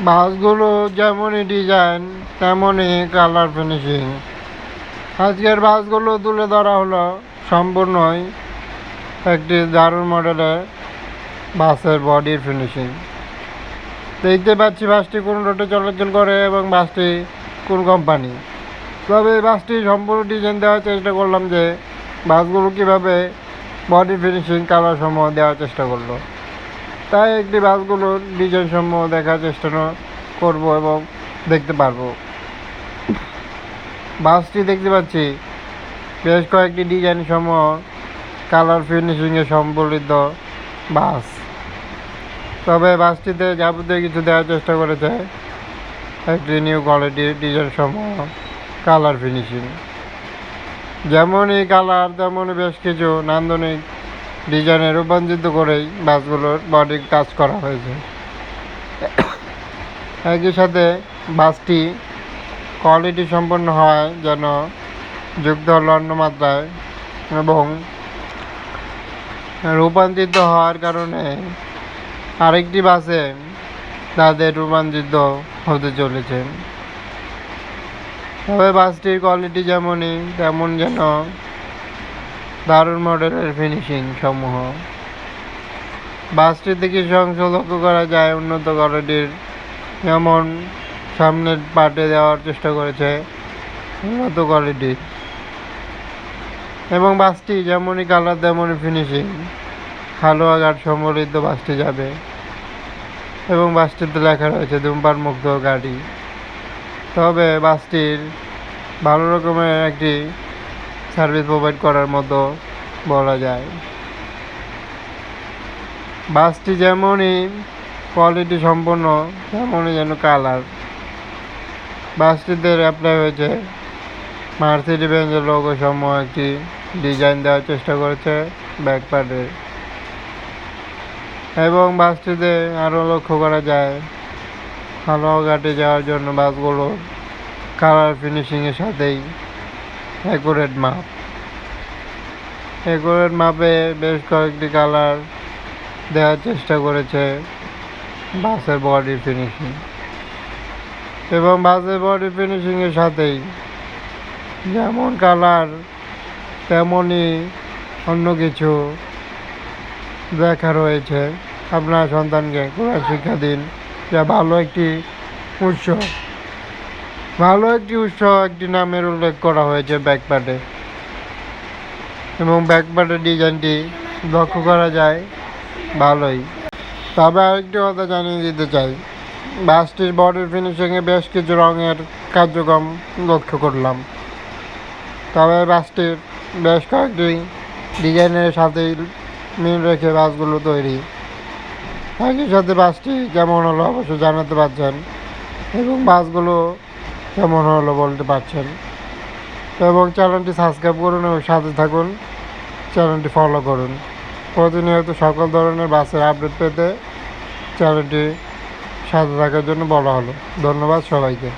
বাসগুলো যেমনই ডিজাইন তেমনই কালার ফিনিশিং। আজকের বাসগুলো তুলে ধরা হলো সম্পূর্ণই একটি দারুণ মডেলের বাসের বডির ফিনিশিং। দেখতে পাচ্ছি বাসটি কোন রোডে চলাচল করে এবং বাসটি কোন কোম্পানি। তবে বাসটি সম্পূর্ণ ডিজাইন দেওয়ার চেষ্টা করলাম যে বাসগুলো কীভাবে বডি ফিনিশিং কালার সমূহ দেওয়ার চেষ্টা করলো, তাই একটি বাসগুলোর ডিজাইন সমূহ দেখার চেষ্টা করব এবং দেখতে পারবো। বাসটি দেখতে পাচ্ছি বেশ কয়েকটি ডিজাইন সমূহ কালার ফিনিশিংয়ে সম্বলিত বাস। তবে বাসটিতে যাবতীয় কিছু দেওয়ার চেষ্টা করেছে একটি নিউ কোয়ালিটির ডিজাইন সমূহ কালার ফিনিশিং। যেমনই কালার তেমনই বেশ কিছু নান্দনিক ডিজাইনে রূপান্তরিত করেই বাসগুলোর বডি কাজ করা হয়েছে। একই সাথে বাসটি কোয়ালিটি সম্পন্ন হয় যেন যুক্ত হল অন্য মাত্রায় এবং রূপান্তরিত হওয়ার কারণে আরেকটি বাসে তাদের রূপান্তরিত হতে চলেছে। তবে বাসটির কোয়ালিটি যেমনই তেমন যেন দারুণ মডেলের ফিনিশিং সমূহ। বাসটিতে কিছু অংশ লক্ষ্য করা যায় উন্নত কোয়ালিটির, যেমন সামনের পার্টে দেওয়ার চেষ্টা করেছে উন্নত কোয়ালিটির, এবং বাসটি যেমনই কালার তেমনই ফিনিশিং হালুয়া গার্ড সম্বলিত বাসটি যাবে এবং বাসটিতে লেখা রয়েছে ধূমপান মুক্ত গাড়ি। তবে বাসটির ভালো রকমের একটি সার্ভিস প্রোভাইড করার মতো বলা যায়। বাসটি যেমনই কোয়ালিটি সম্পন্ন তেমনই যেন কালার। বাসটিতে অ্যাপ্লাই হয়েছে মার্সিডিজ বেঞ্জের লোগো সমূহ একটি ডিজাইন দেওয়ার চেষ্টা করেছে ব্যাক পার্টের, এবং বাসটিতে আরও লক্ষ্য করা যায় হালুয়া ঘাটে যাওয়ার জন্য বাসগুলোর কালার ফিনিশিংয়ের সাথেই অ্যাকুরেট মাপ। অ্যাকুরেট মাপে বেশ কয়েকটি কালার দেওয়ার চেষ্টা করেছে বাসের বডি ফিনিশিং, এবং বাসের বডি ফিনিশিংয়ের সাথেই যেমন কালার তেমনই অন্য কিছু দেখা রয়েছে। আপনার সন্তানকে কোরআন শিক্ষা দিন, যা ভালো একটি উৎস একটি নামের উল্লেখ করা হয়েছে ব্যাকপ্যাডে, এবং ব্যাকপ্যাডের ডিজাইনটি লক্ষ্য করা যায় ভালোই। তবে আরেকটি কথা জানিয়ে দিতে চাই, বাসটির বডির ফিনিশিংয়ে বেশ কিছু রঙের কার্যক্রম লক্ষ্য করলাম। তবে বাসটির বেশ কয়েকটি ডিজাইনের সাথেই মিল রেখে বাসগুলো তৈরি। একই সাথে বাসটি কেমন হলো অবশ্যই জানাতে পারছেন, এবং বাসগুলো কেমন হলো বলতে পারছেন। এবং চ্যানেলটি সাবস্ক্রাইব করুন এবং সাথে থাকুন, চ্যানেলটি ফলো করুন। প্রতিনিয়ত সকল ধরনের বাসের আপডেট পেতে চ্যানেলটি সাথে থাকার জন্য বলা হলো। ধন্যবাদ সবাইকে।